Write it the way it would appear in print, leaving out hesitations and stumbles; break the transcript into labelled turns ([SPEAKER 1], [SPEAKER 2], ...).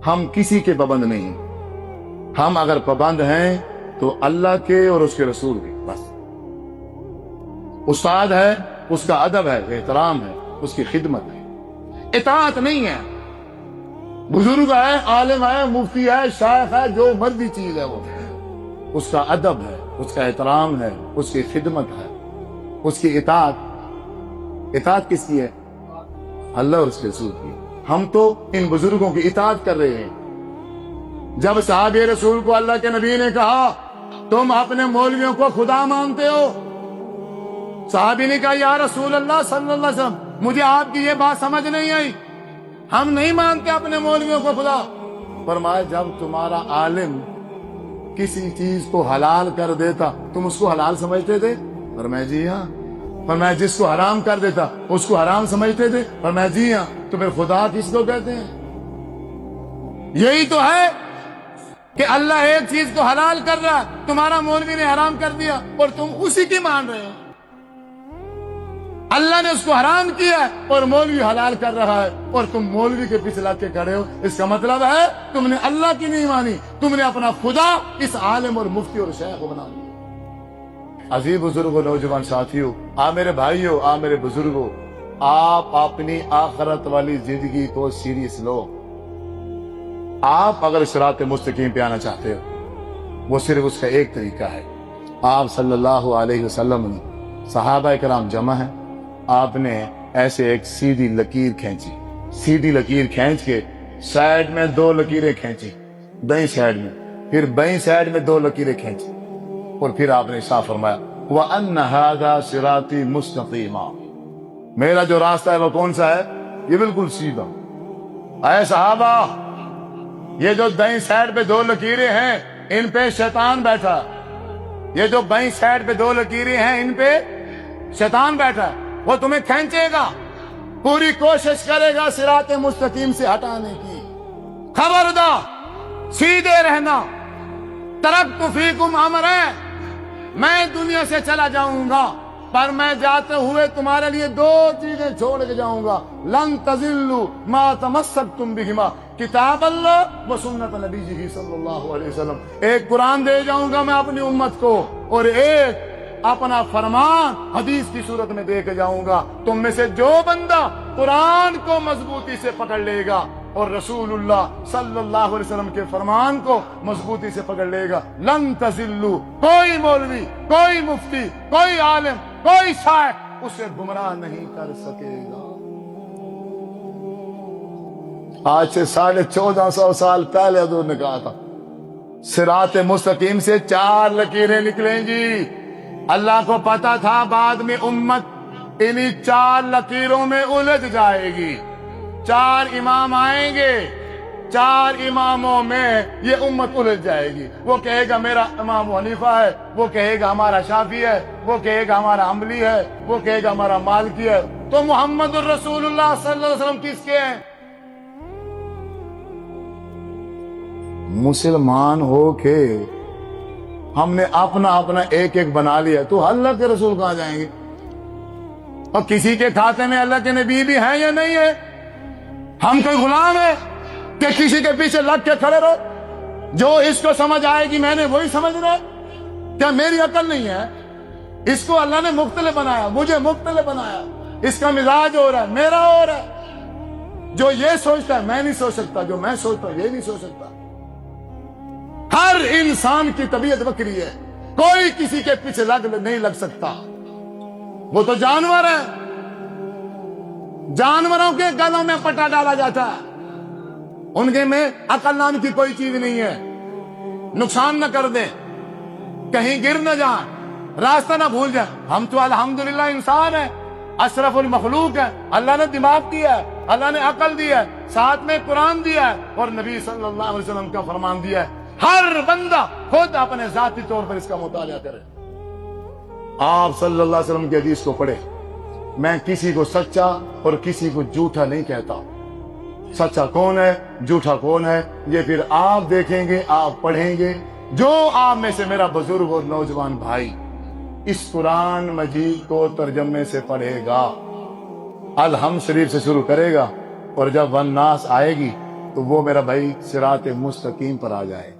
[SPEAKER 1] ہم کسی کے پابند نہیں ہیں. ہم اگر پابند ہیں تو اللہ کے اور اس کے رسول کے بس. استاد ہے اس کا ادب ہے، احترام ہے، اس کی خدمت ہے، اطاعت نہیں ہے. بزرگ ہے، عالم ہے، مفتی ہے، شیخ ہے، جو مرضی چیز ہے وہ اس کا ادب ہے، اس کا احترام ہے، اس کی خدمت ہے، اس کی اطاعت کس کی ہے؟ اللہ اور اس کے رسول کی. ہم تو ان بزرگوں کی اطاعت کر رہے ہیں. جب صحابہ رسول کو اللہ کے نبی نے کہا تم اپنے مولویوں کو خدا مانتے ہو، صحابی نے کہا یا رسول اللہ صلی اللہ علیہ وسلم مجھے آپ کی یہ بات سمجھ نہیں آئی، ہم نہیں مانتے اپنے مولویوں کو خدا. فرمایا جب تمہارا عالم کسی چیز کو حلال کر دیتا تم اس کو حلال سمجھتے تھے؟ فرمایا جی ہاں. فرمایا جس کو حرام کر دیتا اس کو حرام سمجھتے تھے؟ فرمایا جی ہاں. تو پھر خدا کس کو کہتے ہیں؟ یہی تو ہے کہ اللہ ایک چیز کو حلال کر رہا ہے، تمہارا مولوی نے حرام کر دیا اور تم اسی کی مان رہے ہو. اللہ نے اس کو حرام کیا ہے اور مولوی حلال کر رہا ہے اور تم مولوی کے پیچھے لگ کے کھڑے ہو. اس کا مطلب ہے تم نے اللہ کی نہیں مانی، تم نے اپنا خدا اس عالم اور مفتی اور شیخ کو بنا لیا. عزیز بزرگوں، نوجوان ساتھیوں، میرے بھائیوں، میرے بزرگوں، آپ اپنی آخرت والی زندگی کو سیریس لو. آپ اگر صراط مستقیم پہ آنا چاہتے ہو وہ صرف اس کا ایک طریقہ ہے. آپ صلی اللہ علیہ وسلم نے صحابہ کرام جمع ہیں، آپ نے ایسے ایک سیدھی لکیر کھینچی، سیدھی لکیر کھینچ کے سائڈ میں دو لکیریں کھینچی، دائیں سائڈ میں، پھر بائیں سائڈ میں دو لکیریں کھینچی، اور پھر آپ نے صاف فرمایا وَأَنَّ هَذَا صِرَاطِي مُسْتَقِيمًا. میرا جو راستہ ہے وہ کون سا ہے؟ یہ بالکل سیدھا. اے صحابہ، یہ جو دائیں سائڈ پہ دو لکیریں ہیں ان پہ شیطان بیٹھا، یہ جو بائیں سائڈ پہ دو لکیریں ہیں ان پہ شیطان بیٹھا ہے. وہ تمہیں کھینچے گا، پوری کوشش کرے گا صراط مستقیم سے ہٹانے کی. خبردار سیدھے رہنا. ترکت فیکم امرین، میں دنیا سے چلا جاؤں گا پر میں جاتے ہوئے تمہارے لیے دو چیزیں چھوڑ کے جاؤں گا. لن تضلوا ما تمسکتم بہما، کتاب اللہ و سنت نبیہ صلی اللہ علیہ وسلم. ایک قرآن دے جاؤں گا میں اپنی امت کو، اور ایک اپنا فرمان حدیث کی صورت میں دے کے جاؤں گا. تم میں سے جو بندہ قرآن کو مضبوطی سے پکڑ لے گا اور رسول اللہ صلی اللہ علیہ وسلم کے فرمان کو مضبوطی سے پکڑ لے گا، لن تضلوا، کوئی مولوی، کوئی مفتی، کوئی عالم، کوئی شیخ اسے گمراہ نہیں کر سکے گا. آج سے 1450 سال پہلے حضور نے کہا تھا صراط مستقیم سے 4 لکیریں نکلیں گی. اللہ کو پتا تھا بعد میں امت انہی 4 لکیروں میں الجھ جائے گی. 4 امام آئیں گے، 4 اماموں میں یہ امت الجھ جائے گی. وہ کہے گا میرا امام حنیفہ ہے، وہ کہے گا ہمارا شافعی ہے، وہ کہے گا ہمارا حنبلی ہے، وہ کہے گا ہمارا مالکی ہے. تو محمد الرسول اللہ صلی اللہ علیہ وسلم کس کے ہیں؟ مسلمان ہو کے ہم نے اپنا ایک ایک بنا لیا تو اللہ کے رسول کہاں جائیں گے؟ اور کسی کے کھاتے میں اللہ کے نبی بھی ہیں یا نہیں ہے؟ ہم کوئی غلام ہے کہ کسی کے پیچھے لگ کے کھڑے رہو؟ جو اس کو سمجھ آئے گی میں نے وہی سمجھ رہا. کیا میری عقل نہیں ہے؟ اس کو اللہ نے مختلف بنایا، مجھے مختلف بنایا. اس کا مزاج ہو رہا ہے، میرا ہو رہا ہے. جو یہ سوچتا ہے میں نہیں سوچ سکتا، جو میں سوچتا ہوں یہ نہیں سوچ سکتا. ہر انسان کی طبیعت بکری ہے، کوئی کسی کے پیچھے نہیں لگ سکتا. وہ تو جانور ہے، جانوروں کے گلوں میں پٹا ڈالا جاتا ہے. ان کے میں عقل نام کی کوئی چیز نہیں ہے. نقصان نہ کر دیں، کہیں گر نہ جائیں، راستہ نہ بھول جائیں. ہم تو الحمدللہ انسان ہیں، اشرف المخلوق ہے. اللہ نے دماغ دیا ہے، اللہ نے عقل دیا ہے، ساتھ میں قرآن دیا ہے اور نبی صلی اللہ علیہ وسلم کا فرمان دیا ہے. ہر بندہ خود اپنے ذاتی طور پر اس کا مطالعہ کرے. آپ صلی اللہ علیہ وسلم کی حدیث کو پڑھے. میں کسی کو سچا اور کسی کو جھوٹا نہیں کہتا. سچا کون ہے، جھوٹا کون ہے، یہ پھر آپ دیکھیں گے، آپ پڑھیں گے. جو آپ میں سے میرا بزرگ اور نوجوان بھائی اس قرآن مجید کو ترجمے سے پڑھے گا، الحمد شریف سے شروع کرے گا، اور جب والناس آئے گی تو وہ میرا بھائی صراط مستقیم پر آ جائے.